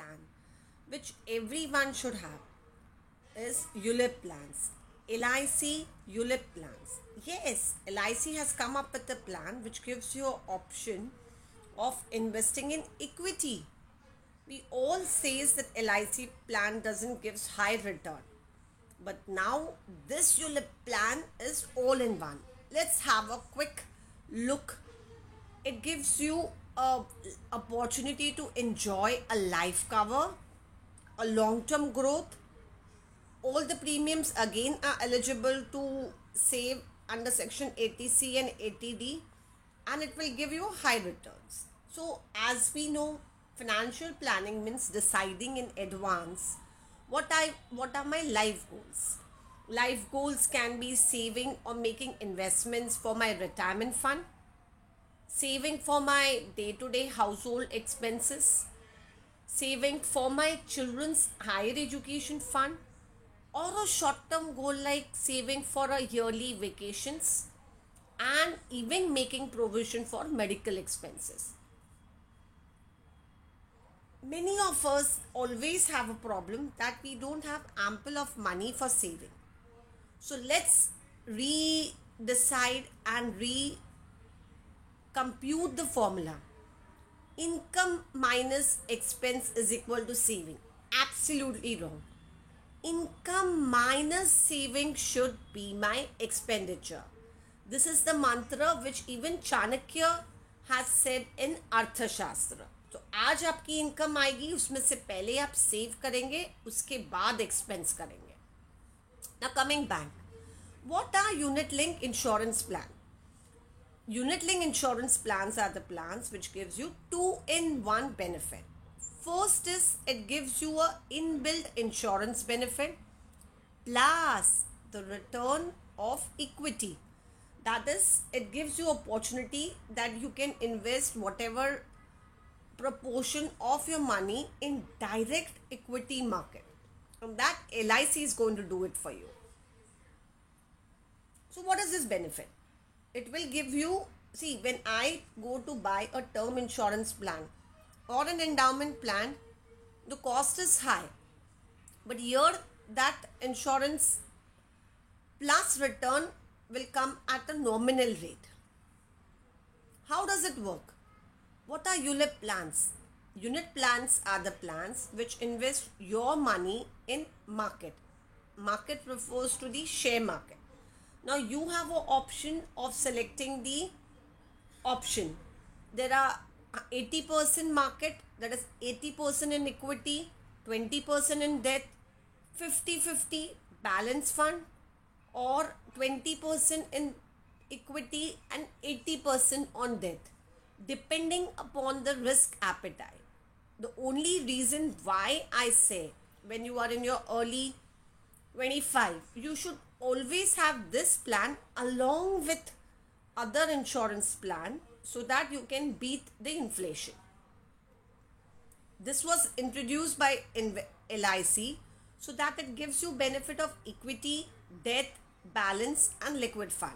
plan which everyone should have is ULIP plans. LIC ULIP plans. Yes, LIC has come up with a plan which gives you an option of investing in equity. We all says that LIC plan doesn't give high return. But now this ULIP plan is all in one. Let's have a quick look. It gives you a opportunity to enjoy a life cover, a long-term growth. All the premiums again are eligible to save under section 80C and 80D, and it will give you high returns. So as we know, financial planning means deciding in advance what are my life goals. Life goals can be saving or making investments for my retirement fund, saving for my day-to-day household expenses, saving for my children's higher education fund, or a short-term goal like saving for a yearly vacations, and even making provision for medical expenses. Many of us always have a problem that we don't have ample of money for saving. So let's re-decide and re-compute the formula. Income minus expense is equal to saving. Absolutely wrong. Income minus saving should be my expenditure. This is the mantra which even Chanakya has said in Arthashastra. तो आज आपकी income आएगी, उसमें से पहले आप save करेंगे, उसके बाद एक्सपेंस करेंगे. Now coming back, what are unit link insurance plan? Unit link insurance plans are the plans which gives you 2-in-1 benefit. First is it gives you a inbuilt insurance benefit plus the return of equity. That is, it gives you opportunity that you can invest whatever proportion of your money in direct equity market. And that LIC is going to do it for you. So what is this benefit? It will give you, see, when I go to buy a term insurance plan or an endowment plan, the cost is high. But here that insurance plus return will come at a nominal rate. How does it work? What are ULIP plans? Unit plans are the plans which invest your money in market. Market refers to the share market. Now you have an option of selecting the option. There are 80% market, that is 80% in equity, 20% in debt, 50-50 balance fund, or 20% in equity and 80% on debt, depending upon the risk appetite. The only reason why I say when you are in your early 25, you should always have this plan along with other insurance plan so that you can beat the inflation. This was introduced by LIC so that it gives you benefit of equity, debt, balance and liquid fund.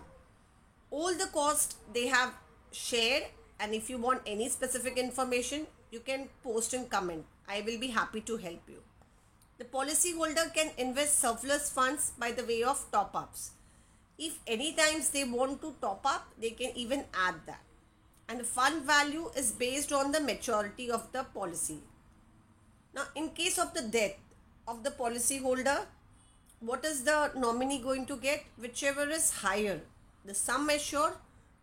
All the cost they have shared, and if you want any specific information, you can post in comment. I will be happy to help you. The policy holder can invest surplus funds by the way of top-ups. If any times they want to top up, they can even add that. And the fund value is based on the maturity of the policy. Now, in case of the death of the policy holder, what is the nominee going to get? Whichever is higher, the sum assured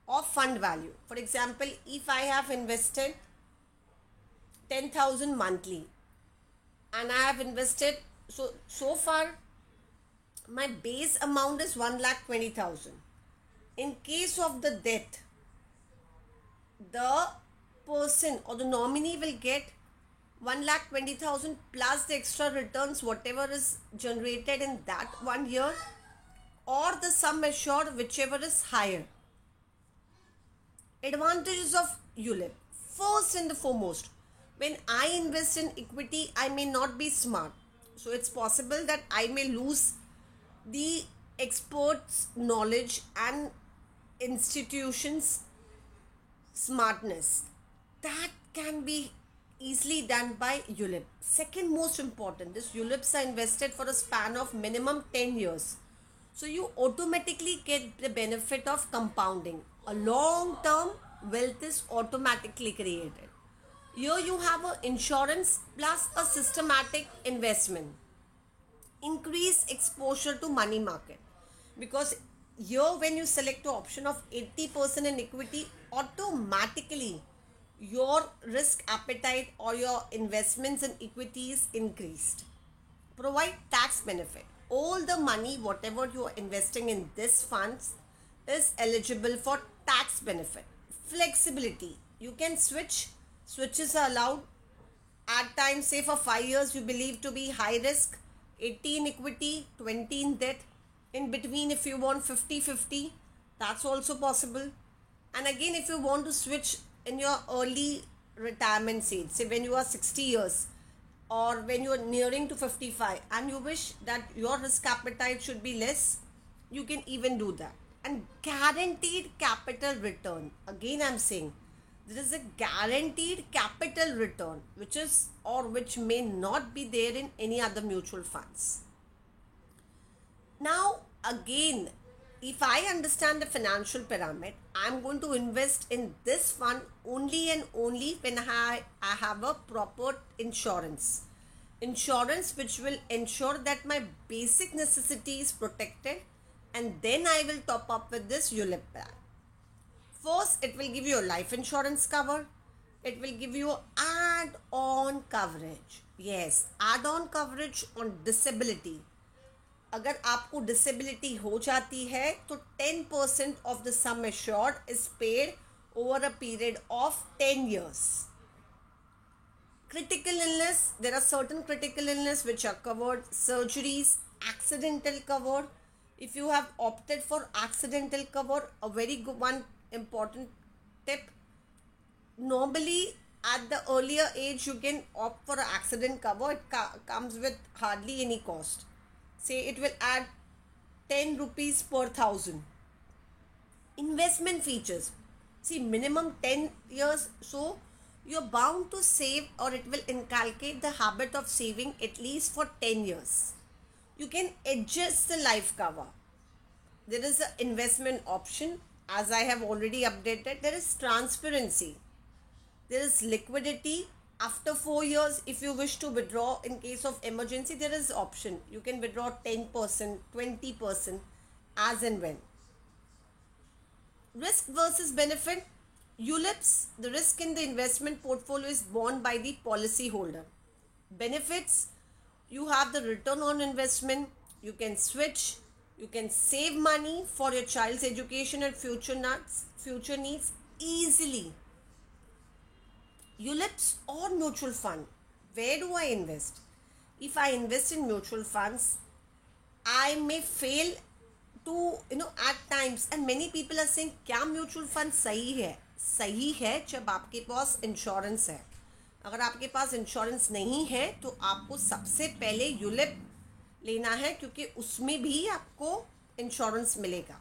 or fund value. For example, if I have invested 10,000 monthly and I have invested, so far my base amount is 1,20,000. In case of the death, the person or the nominee will get 1,20,000 plus the extra returns whatever is generated in that 1 year, or the sum assured whichever is higher. Advantages of ULIP. First and the foremost, when I invest in equity, I may not be smart. So it's possible that I may lose the experts' knowledge and institutions' smartness. That can be easily done by ULIP. Second most important, this ULIPs are invested for a span of minimum 10 years. So you automatically get the benefit of compounding. A long term wealth is automatically created. Here you have a insurance plus a systematic investment. Increase exposure to money market, because here when you select the option of 80% in equity, automatically your risk appetite or your investments in equity is increased. Provide tax benefit. All the money whatever you are investing in this funds is eligible for tax benefit. Flexibility, you can switches are allowed at times. Say for 5 years you believe to be high risk, 80 in equity, 20 in debt. In between if you want 50-50, that's also possible. And again, if you want to switch in your early retirement age, say when you are 60 years or when you are nearing to 55 and you wish that your risk appetite should be less, you can even do that. And guaranteed capital return, again I'm saying there is a guaranteed capital return which is or which may not be there in any other mutual funds. Now again, if I understand the financial pyramid, I'm going to invest in this fund only and only when I have a proper insurance which will ensure that my basic necessity is protected, and then I will top up with this ULIP plan. First, it will give you a life insurance cover. It will give you add-on coverage. Yes, add-on coverage on disability. अगर आपको disability हो जाती है तो 10% of the sum assured is paid over a period of 10 years. Critical illness, there are certain critical illness which are covered. Surgeries, accidental cover. If you have opted for accidental cover, a very good one important tip. Normally at the earlier age you can opt for accident cover. It comes with hardly any cost. Say it will add 10 rupees per 1,000. Investment features. See, minimum 10 years, so you're bound to save, or it will inculcate the habit of saving at least for 10 years. You can adjust the life cover. There is an investment option, as I have already updated. There is transparency. There is liquidity. After 4 years, if you wish to withdraw in case of emergency, there is option. You can withdraw 10%, 20% as and when. Risk versus benefit. ULIPs, the risk in the investment portfolio is borne by the policy holder. Benefits, you have the return on investment. You can switch. You can save money for your child's education and future needs easily. ULIPs or mutual fund, where do I invest? If I invest in mutual funds, I may fail to, at times, and many people are saying क्या mutual fund सही है जब आपके पास insurance है. अगर आपके पास insurance नहीं है तो आपको सबसे पहले यूलिप लेना है, क्योंकि उसमें भी आपको इंश्योरेंस मिलेगा.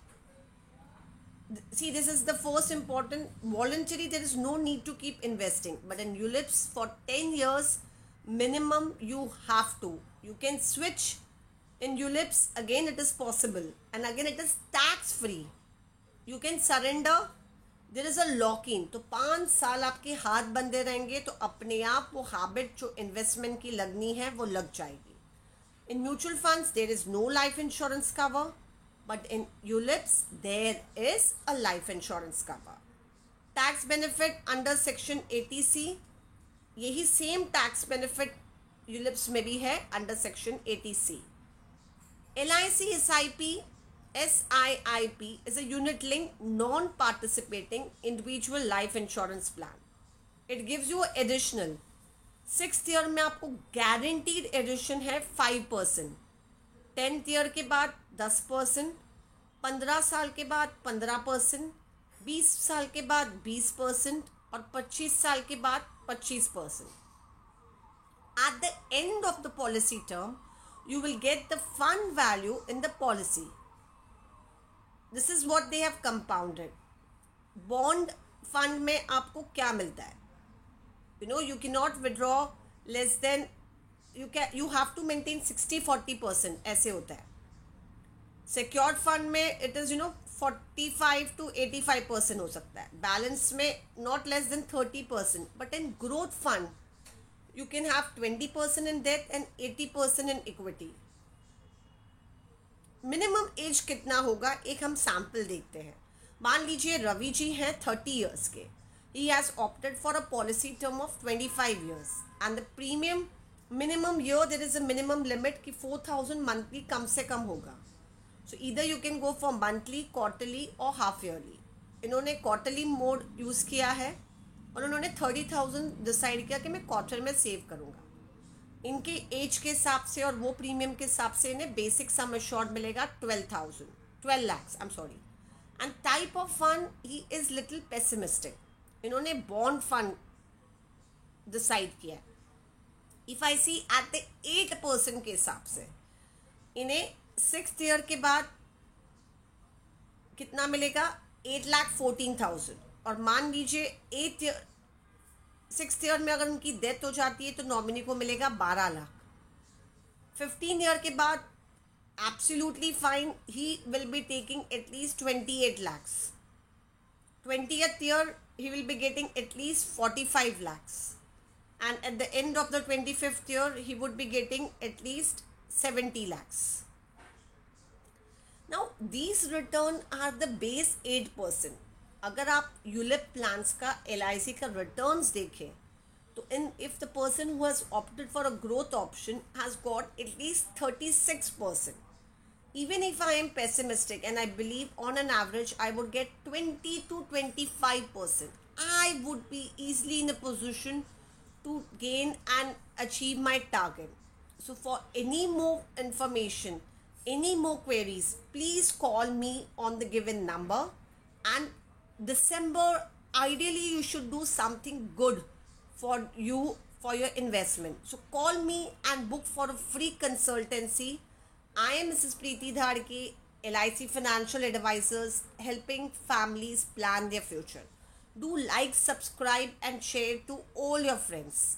See, this is the first important. Voluntary, there is no need to keep investing, but in ULIPs for 10 years minimum you have to. You can switch in ULIPs, again it is possible, and again it is tax free. You can surrender. There is a lock-in. तो 5 साल आपके हाथ बंधे रहेंगे तो अपने आप वो हैबिट जो इन्वेस्टमेंट की लगनी है वो लग जाएगी. In mutual funds there is no life insurance cover, but in ULIPs there is a life insurance cover. Tax benefit under section 80C, यही same tax benefit ULIPs में भी है under section 80C. LIC SIP is a unit linked non-participating individual life insurance plan. It gives you additional 6th year में आपको guaranteed addition है 5%. 10th year के बाद 10%, 15 साल के बाद 15%, 20 साल के बाद 20% और 25 साल के बाद 25%. At the end of the policy term, you will get the fund value in the policy. This is what they have compounded. Bond fund में आपको क्या मिलता है? You cannot withdraw less than, you have to maintain 60-40%, ऐसे होता है. Secured fund में it is 45 to 85% हो सकता है. बैलेंस में not less than 30%. But in growth fund you can have 20% in debt and 80% in equity. Minimum age कितना होगा, एक हम सैम्पल देखते हैं. मान लीजिए रवि जी हैं 30 ईयर्स के. He has opted for a policy term of 25 years and the premium minimum year there is a minimum limit कि 4,000 मंथली कम से कम होगा. So either you can go for monthly, quarterly और हाफ ईयरली. इन्होंने quarterly mode use किया है और उन्होंने 30,000 डिसाइड किया कि मैं क्वार्टर में सेव करूँगा. इनके एज के हिसाब से और वो प्रीमियम के हिसाब से इन्हें बेसिक सम एश्योर्ड मिलेगा 12 lakhs, I am sorry. And type of fund, he is little pessimistic. इन्होंने बॉन्ड फंड डिसाइड किया है. If I see at the 8% के हिसाब से इन्हें 6th ईयर के बाद कितना मिलेगा, 8,14,000. और मान लीजिए 6th ईयर में अगर उनकी डेथ हो जाती है तो नॉमिनी को मिलेगा 12 लाख. 15 ईयर के बाद absolutely fine, he will be taking at least 28 lakhs. 20th year he will be getting at least 45 lakhs. And at the end of the 25th year, he would be getting at least 70 lakhs. Now, these return are the base 8%. अगर आप ULIP plans का LIC का returns देखें तो if the person who has opted for a growth option has got at least 36%. Even if I am pessimistic and I believe on an average I would get 20 to 25%, I would be easily in a position to gain and achieve my target. So for any more information, any more queries, please call me on the given number. And December, ideally you should do something good for you, for your investment. So call me and book for a free consultancy. I am Mrs. Preeti Dhadke, LIC Financial Advisors, helping families plan their future. Do like, subscribe and share to all your friends.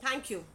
Thank you.